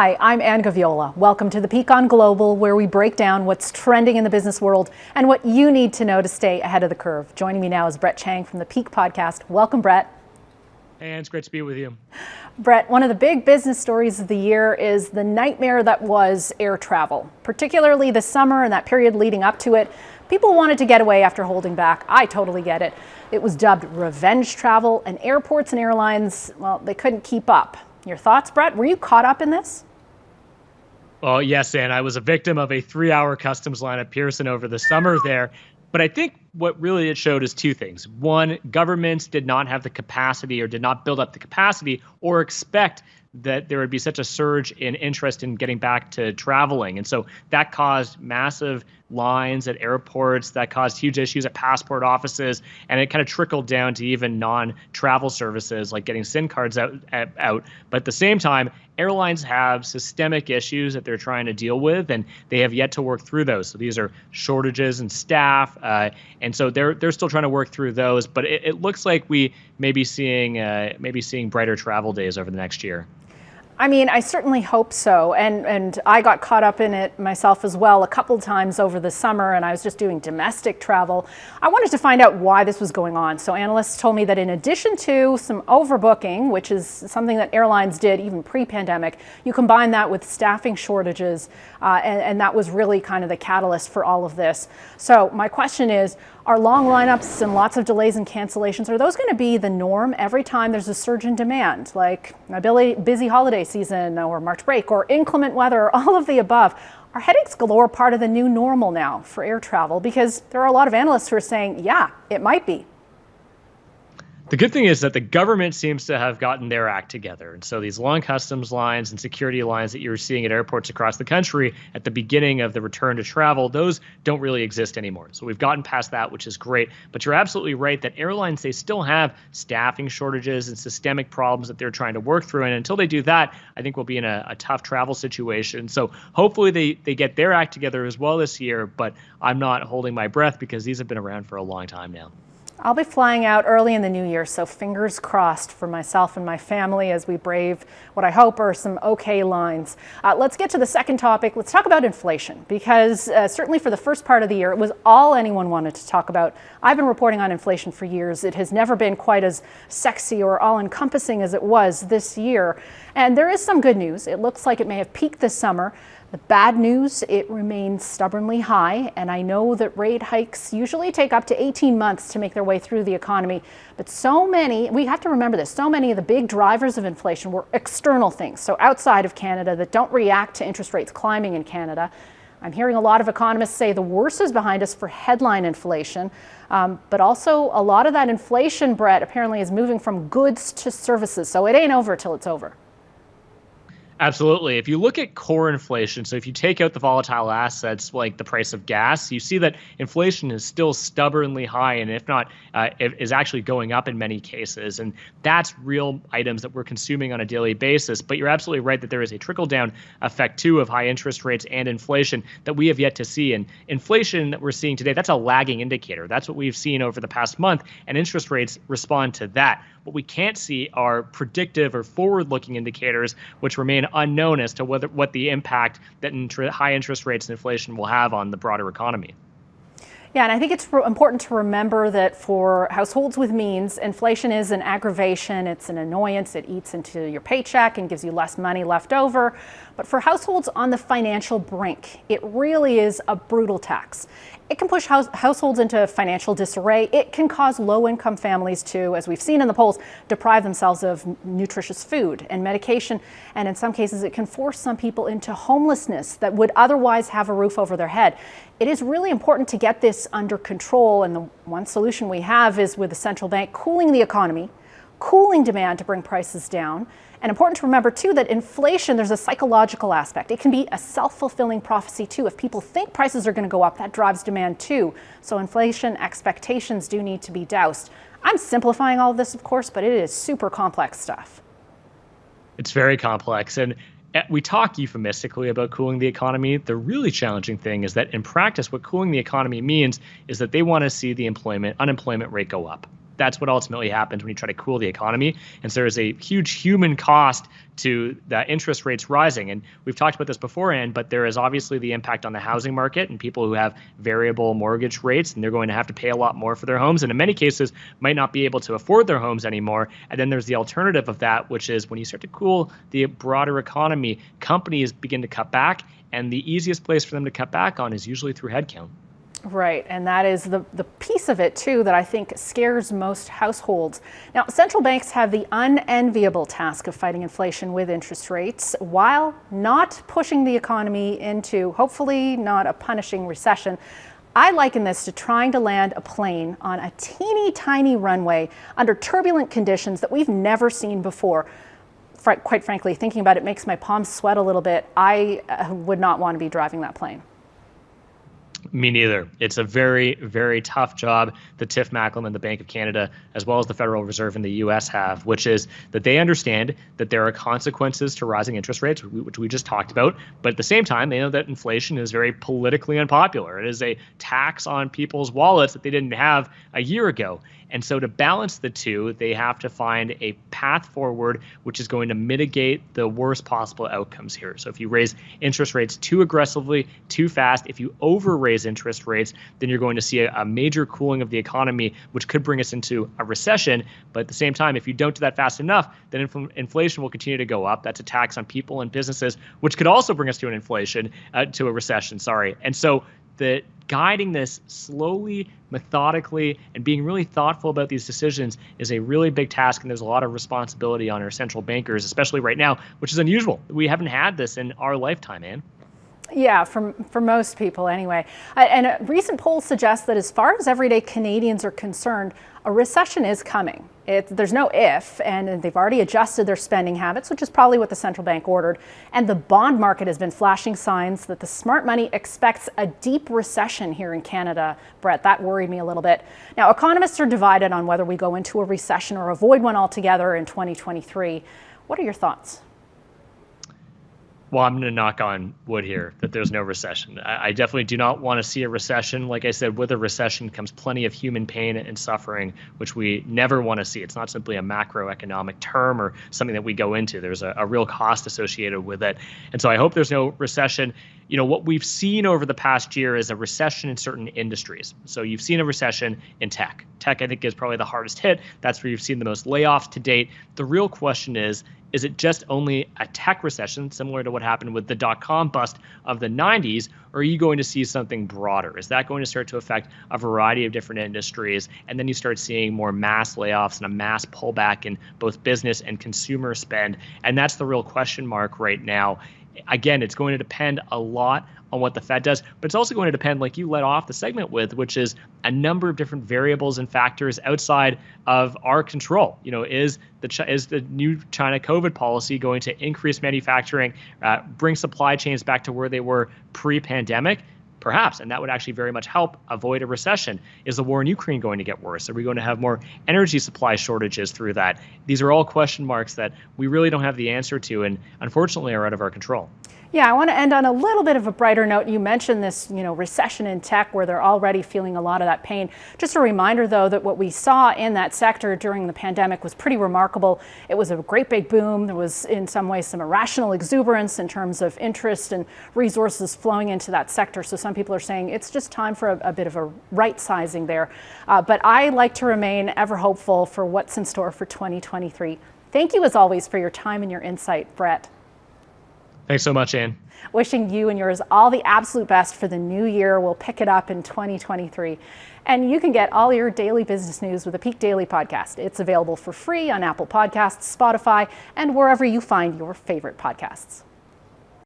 Hi, I'm Gaviola. Welcome to the Peak on Global, where we break down what's trending in the business world and what you need to know to stay ahead of the curve. Joining me now is Brett Chang from the Peak podcast. Welcome, Brett. Hey, it's great to be with you. Brett, one of the big business stories of the year is the nightmare that was air travel, particularly the summer and that period leading up to it. People wanted to get away after holding back. I totally get it. It was dubbed revenge travel, and airports and airlines, well, they couldn't keep up. Your thoughts, Brett? Were you caught up in this? Oh, yes, and I was a victim of a 3-hour customs line at Pearson over the summer there. But I think what really it showed is two things. One, governments did not have the capacity or did not build up the capacity or expect that there would be such a surge in interest in getting back to traveling. And so that caused massive lines at airports, that caused huge issues at passport offices, and it kind of trickled down to even non-travel services like getting SIM cards out. But at the same time, airlines have systemic issues that they're trying to deal with, and they have yet to work through those. So these are shortages in staff, and so they're still trying to work through those. But it looks like we may be seeing brighter travel days over the next year. I mean, I certainly hope so. And I got caught up in it myself as well a couple times over the summer, and I was just doing domestic travel. I wanted to find out why this was going on. So analysts told me that in addition to some overbooking, which is something that airlines did even pre-pandemic, you combine that with staffing shortages, and that was really kind of the catalyst for all of this. So my question is, are long lineups and lots of delays and cancellations, are those going to be the norm every time there's a surge in demand, like a busy holiday season or March break or inclement weather or all of the above? Are headaches galore part of the new normal now for air travel? Because there are a lot of analysts who are saying, yeah, it might be. The good thing is that the government seems to have gotten their act together. And so these long customs lines and security lines that you were seeing at airports across the country at the beginning of the return to travel, those don't really exist anymore. So we've gotten past that, which is great. But you're absolutely right that airlines, they still have staffing shortages and systemic problems that they're trying to work through. And until they do that, I think we'll be in a tough travel situation. So hopefully they get their act together as well this year. But I'm not holding my breath because these have been around for a long time now. I'll be flying out early in the new year, so fingers crossed for myself and my family as we brave what I hope are some okay lines. Let's get to the second topic. Let's talk about inflation, because certainly for the first part of the year, it was all anyone wanted to talk about. I've been reporting on inflation for years. It has never been quite as sexy or all-encompassing as it was this year. And there is some good news. It looks like it may have peaked this summer. The bad news, it remains stubbornly high, and I know that rate hikes usually take up to 18 months to make their way through the economy, but we have to remember this, so many of the big drivers of inflation were external things, so outside of Canada, that don't react to interest rates climbing in Canada. I'm hearing a lot of economists say the worst is behind us for headline inflation, but also a lot of that inflation, Brett, apparently is moving from goods to services, so it ain't over till it's over. Absolutely. If you look at core inflation, so if you take out the volatile assets like the price of gas, you see that inflation is still stubbornly high, and if not, is actually going up in many cases. And that's real items that we're consuming on a daily basis. But you're absolutely right that there is a trickle-down effect, too, of high interest rates and inflation that we have yet to see. And inflation that we're seeing today, that's a lagging indicator. That's what we've seen over the past month, and interest rates respond to that. What we can't see are predictive or forward-looking indicators, which remain unknown as to what the impact that high interest rates and inflation will have on the broader economy. Yeah, and I think it's important to remember that for households with means, inflation is an aggravation, it's an annoyance, it eats into your paycheck and gives you less money left over. But for households on the financial brink, it really is a brutal tax. It can push households into financial disarray. It can cause low-income families to, as we've seen in the polls, deprive themselves of nutritious food and medication. And in some cases, it can force some people into homelessness that would otherwise have a roof over their head. It is really important to get this under control. And the one solution we have is with the central bank cooling the economy, cooling demand to bring prices down. And important to remember, too, that inflation, there's a psychological aspect. It can be a self-fulfilling prophecy, too. If people think prices are going to go up, that drives demand, too. So inflation expectations do need to be doused. I'm simplifying all of this, of course, but it is super complex stuff. It's very complex. And we talk euphemistically about cooling the economy. The really challenging thing is that in practice, what cooling the economy means is that they want to see the unemployment rate go up. that's what ultimately happens when you try to cool the economy. And so there's a huge human cost to the interest rates rising. And we've talked about this beforehand, but there is obviously the impact on the housing market and people who have variable mortgage rates, and they're going to have to pay a lot more for their homes. And in many cases, might not be able to afford their homes anymore. And then there's the alternative of that, which is when you start to cool the broader economy, companies begin to cut back. And the easiest place for them to cut back on is usually through headcount. Right, and that is the piece of it too that I think scares most households. Now, central banks have the unenviable task of fighting inflation with interest rates while not pushing the economy into, hopefully, not a punishing recession. I liken this to trying to land a plane on a teeny tiny runway under turbulent conditions that we've never seen before. Quite frankly, thinking about it makes my palms sweat a little bit. I would not want to be driving that plane. Me neither. It's a very, very tough job that Tiff Macklem and the Bank of Canada, as well as the Federal Reserve in the U.S. have, which is that they understand that there are consequences to rising interest rates, which we just talked about. But at the same time, they know that inflation is very politically unpopular. It is a tax on people's wallets that they didn't have a year ago. And so to balance the two, they have to find a path forward which is going to mitigate the worst possible outcomes here. So if you raise interest rates too aggressively, too fast, if you over raise interest rates, then you're going to see a major cooling of the economy, which could bring us into a recession. But at the same time, if you don't do that fast enough, then inflation will continue to go up. That's a tax on people and businesses, which could also bring us to a recession, sorry. And so the guiding this slowly, methodically, and being really thoughtful about these decisions is a really big task, and there's a lot of responsibility on our central bankers, especially right now, which is unusual. We haven't had this in our lifetime, Anne. Yeah, for most people anyway. And a recent poll suggests that as far as everyday Canadians are concerned, a recession is coming. There's no if, and they've already adjusted their spending habits, which is probably what the central bank ordered. And the bond market has been flashing signs that the smart money expects a deep recession here in Canada. Brett, that worried me a little bit. Now, economists are divided on whether we go into a recession or avoid one altogether in 2023. What are your thoughts? Well, I'm going to knock on wood here that there's no recession. I definitely do not want to see a recession. Like I said, with a recession comes plenty of human pain and suffering, which we never want to see. It's not simply a macroeconomic term or something that we go into. There's a real cost associated with it. And so I hope there's no recession. You know, what we've seen over the past year is a recession in certain industries. So you've seen a recession in tech. Tech, I think, is probably the hardest hit. That's where you've seen the most layoffs to date. The real question is it just only a tech recession, similar to what happened with the dot-com bust of the 90s, or are you going to see something broader? Is that going to start to affect a variety of different industries? And then you start seeing more mass layoffs and a mass pullback in both business and consumer spend. And that's the real question mark right now. Again, it's going to depend a lot on what the Fed does, but it's also going to depend, like you led off the segment with, which is a number of different variables and factors outside of our control. You know, is the new China COVID policy going to increase manufacturing, bring supply chains back to where they were pre-pandemic? Perhaps, and that would actually very much help avoid a recession. Is the war in Ukraine going to get worse? Are we going to have more energy supply shortages through that? These are all question marks that we really don't have the answer to, and unfortunately are out of our control. Yeah, I want to end on a little bit of a brighter note. You mentioned this, recession in tech where they're already feeling a lot of that pain. Just a reminder, though, that what we saw in that sector during the pandemic was pretty remarkable. It was a great big boom. There was, in some ways, some irrational exuberance in terms of interest and resources flowing into that sector. So some people are saying it's just time for a bit of a right sizing there. But I like to remain ever hopeful for what's in store for 2023. Thank you, as always, for your time and your insight, Brett. Thanks so much, Anne. Wishing you and yours all the absolute best for the new year. We'll pick it up in 2023. And you can get all your daily business news with the Peak Daily podcast. It's available for free on Apple Podcasts, Spotify, and wherever you find your favorite podcasts.